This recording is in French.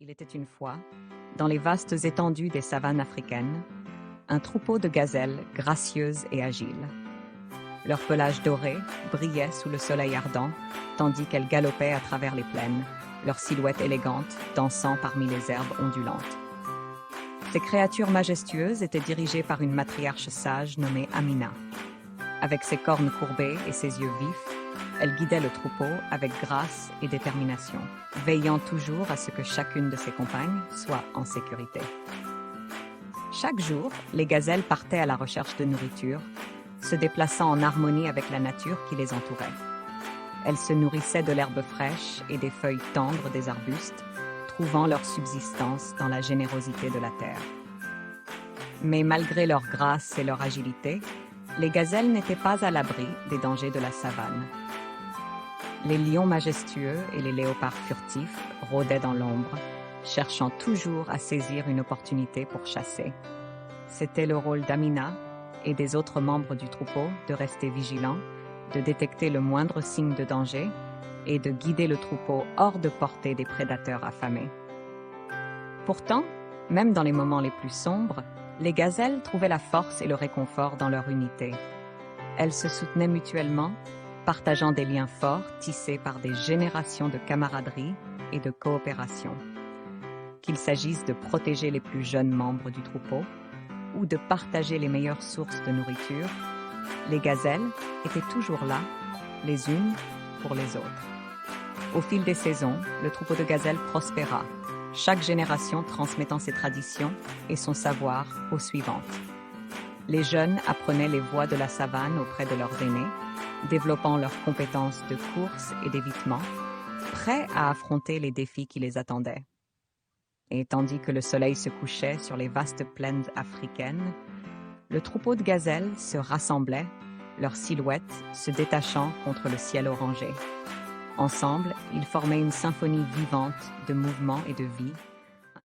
Il était une fois, dans les vastes étendues des savanes africaines, un troupeau de gazelles gracieuses et agiles. Leur pelage doré brillait sous le soleil ardent, tandis qu'elles galopaient à travers les plaines, leur silhouette élégante dansant parmi les herbes ondulantes. Ces créatures majestueuses étaient dirigées par une matriarche sage nommée Amina. Avec ses cornes courbées et ses yeux vifs, elle guidait le troupeau avec grâce et détermination, veillant toujours à ce que chacune de ses compagnes soit en sécurité. Chaque jour, les gazelles partaient à la recherche de nourriture, se déplaçant en harmonie avec la nature qui les entourait. Elles se nourrissaient de l'herbe fraîche et des feuilles tendres des arbustes, trouvant leur subsistance dans la générosité de la terre. Mais malgré leur grâce et leur agilité, les gazelles n'étaient pas à l'abri des dangers de la savane. Les lions majestueux et les léopards furtifs rôdaient dans l'ombre, cherchant toujours à saisir une opportunité pour chasser. C'était le rôle d'Amina et des autres membres du troupeau de rester vigilants, de détecter le moindre signe de danger et de guider le troupeau hors de portée des prédateurs affamés. Pourtant, même dans les moments les plus sombres, les gazelles trouvaient la force et le réconfort dans leur unité. Elles se soutenaient mutuellement, partageant des liens forts tissés par des générations de camaraderie et de coopération. Qu'il s'agisse de protéger les plus jeunes membres du troupeau ou de partager les meilleures sources de nourriture, les gazelles étaient toujours là, les unes pour les autres. Au fil des saisons, le troupeau de gazelles prospéra, chaque génération transmettant ses traditions et son savoir aux suivantes. Les jeunes apprenaient les voies de la savane auprès de leurs aînés, développant leurs compétences de course et d'évitement, prêts à affronter les défis qui les attendaient. Et tandis que le soleil se couchait sur les vastes plaines africaines, le troupeau de gazelles se rassemblait, leurs silhouettes se détachant contre le ciel orangé. Ensemble, ils formaient une symphonie vivante de mouvement et de vie,